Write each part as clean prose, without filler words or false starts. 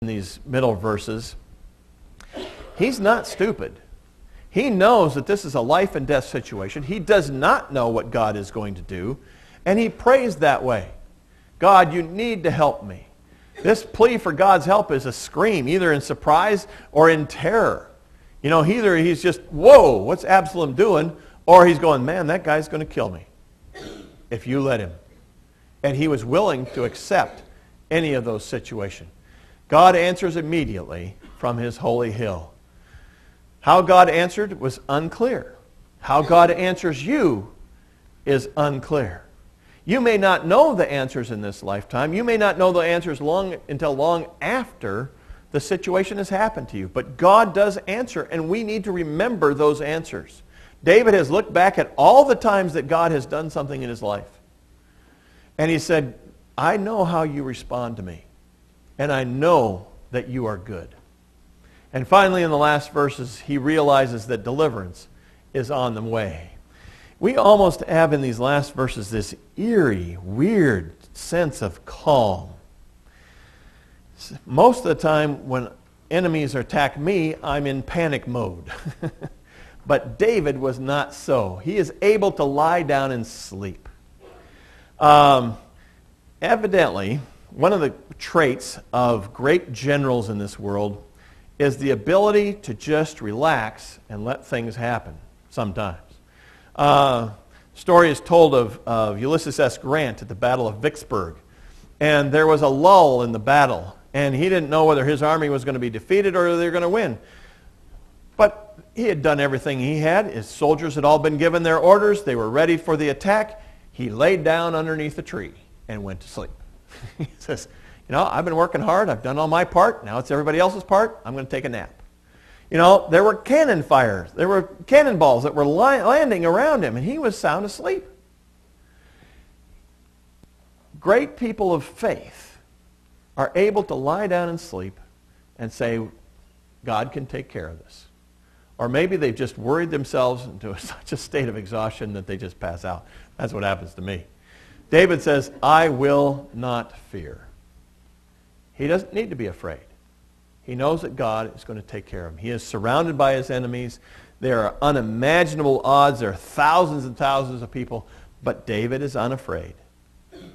in these middle verses, he's not stupid. He knows that this is a life and death situation. He does not know what God is going to do, and he prays that way. God, you need to help me. This plea for God's help is a scream, either in surprise or in terror. You know, either he's just, whoa, what's Absalom doing? Or he's going, man, that guy's going to kill me if you let him. And he was willing to accept any of those situations. God answers immediately from his holy hill. How God answered was unclear. How God answers you is unclear. You may not know the answers in this lifetime. You may not know the answers until long after the situation has happened to you. But God does answer, and we need to remember those answers. David has looked back at all the times that God has done something in his life. And he said, I know how you respond to me. And I know that you are good. And finally, in the last verses, he realizes that deliverance is on the way. We almost have in these last verses this eerie, weird sense of calm. Most of the time when enemies attack me, I'm in panic mode. But David was not so. He is able to lie down and sleep. Evidently, one of the traits of great generals in this world is the ability to just relax and let things happen sometimes. Story is told of Ulysses S. Grant at the Battle of Vicksburg. And there was a lull in the battle. And he didn't know whether his army was going to be defeated or they were going to win. But he had done everything he had. His soldiers had all been given their orders. They were ready for the attack. He laid down underneath a tree and went to sleep. He says, you know, I've been working hard. I've done all my part. Now it's everybody else's part. I'm going to take a nap. You know, there were cannon fires. There were cannonballs that were landing around him, and he was sound asleep. Great people of faith are able to lie down and sleep and say, God can take care of this. Or maybe they've just worried themselves into such a state of exhaustion that they just pass out. That's what happens to me. David says, I will not fear. He doesn't need to be afraid. He knows that God is going to take care of him. He is surrounded by his enemies. There are unimaginable odds. There are thousands and thousands of people. But David is unafraid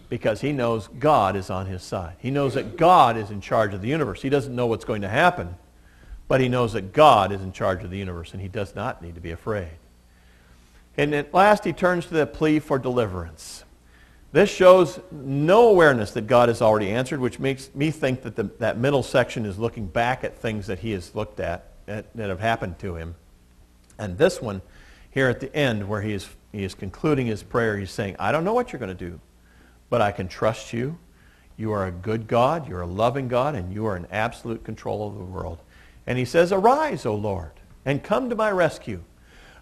because he knows God is on his side. He knows that God is in charge of the universe. He doesn't know what's going to happen, but he knows that God is in charge of the universe, and he does not need to be afraid. And at last he turns to the plea for deliverance. This shows no awareness that God has already answered, which makes me think that that middle section is looking back at things that he has looked at that have happened to him. And this one, here at the end, where he is concluding his prayer, he's saying, I don't know what you're going to do, but I can trust you. You are a good God, you're a loving God, and you are in absolute control of the world. And he says, arise, O Lord, and come to my rescue.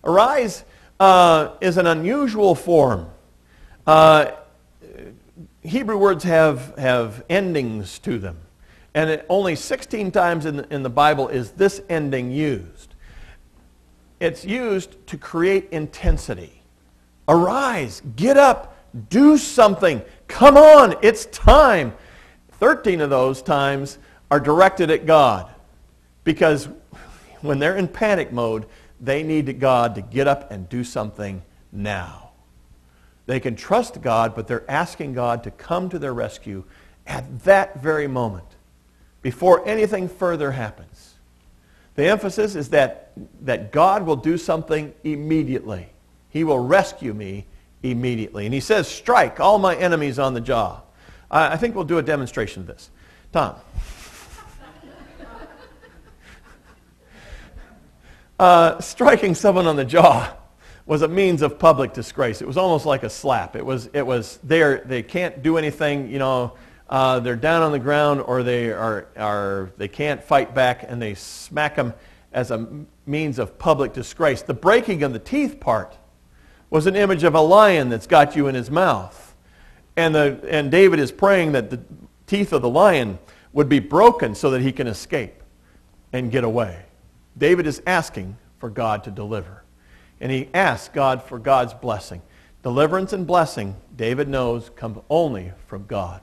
Arise is an unusual form. Hebrew words have endings to them. And only 16 times in the Bible is this ending used. It's used to create intensity. Arise, get up, do something. Come on, it's time. 13 of those times are directed at God. Because when they're in panic mode, they need God to get up and do something now. They can trust God, but they're asking God to come to their rescue at that very moment, before anything further happens. The emphasis is that God will do something immediately. He will rescue me immediately. And he says, strike all my enemies on the jaw. I think we'll do a demonstration of this. Tom. Striking someone on the jaw was a means of public disgrace. It was almost like a slap. It was they can't do anything, you know, they're down on the ground, or they can't fight back, and they smack them as a means of public disgrace. The breaking of the teeth part was an image of a lion that's got you in his mouth. And David is praying that the teeth of the lion would be broken so that he can escape and get away. David is asking for God to deliver. And he asks God for God's blessing. Deliverance and blessing, David knows, come only from God.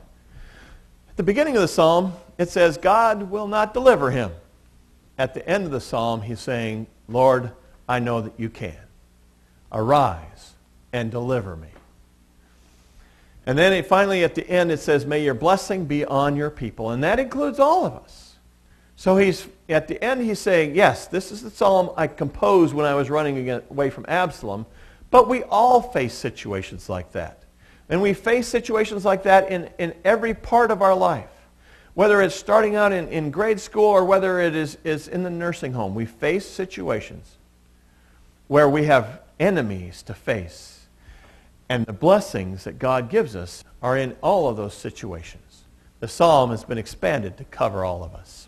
the beginning of the psalm, it says, God will not deliver him. At the end of the psalm, he's saying, Lord, I know that you can. Arise and deliver me. And then finally at the end it says, may your blessing be on your people. And that includes all of us. So at the end he's saying, yes, this is the psalm I composed when I was running away from Absalom, but we all face situations like that. And we face situations like that in every part of our life. Whether it's starting out in grade school or whether it is in the nursing home, we face situations where we have enemies to face. And the blessings that God gives us are in all of those situations. The psalm has been expanded to cover all of us.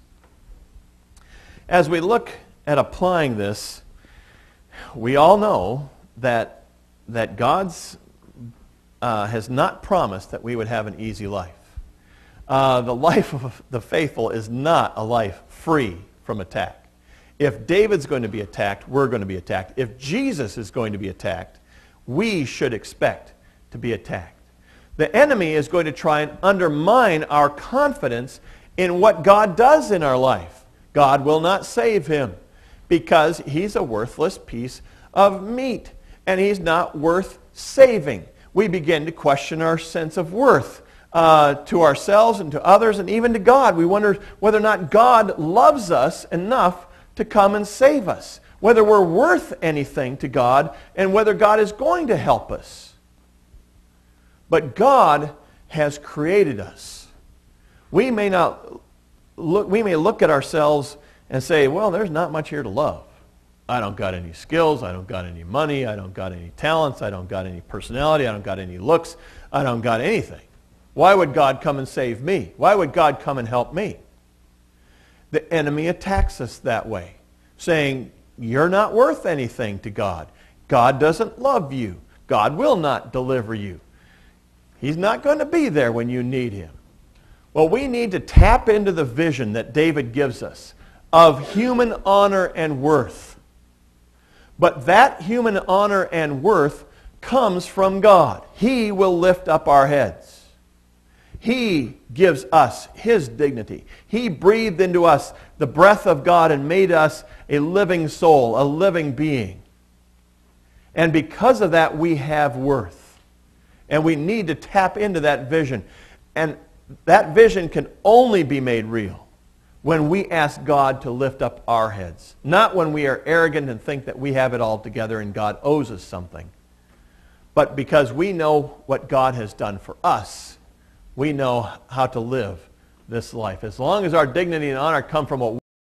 As we look at applying this, we all know that God's has not promised that we would have an easy life. The life of the faithful is not a life free from attack. If David's going to be attacked, we're going to be attacked. If Jesus is going to be attacked, we should expect to be attacked. The enemy is going to try and undermine our confidence in what God does in our life. God will not save him because he's a worthless piece of meat and he's not worth saving. We begin to question our sense of worth to ourselves and to others and even to God. We wonder whether or not God loves us enough to come and save us, whether we're worth anything to God, and whether God is going to help us. But God has created us. We may look at ourselves and say, well, there's not much here to love. I don't got any skills, I don't got any money, I don't got any talents, I don't got any personality, I don't got any looks, I don't got anything. Why would God come and save me? Why would God come and help me? The enemy attacks us that way, saying, you're not worth anything to God. God doesn't love you. God will not deliver you. He's not going to be there when you need him. Well, we need to tap into the vision that David gives us of human honor and worth. But that human honor and worth comes from God. He will lift up our heads. He gives us his dignity. He breathed into us the breath of God and made us a living soul, a living being. And because of that, we have worth. And we need to tap into that vision. And that vision can only be made real when we ask God to lift up our heads. Not when we are arrogant and think that we have it all together and God owes us something. But because we know what God has done for us, we know how to live this life. As long as our dignity and honor come from what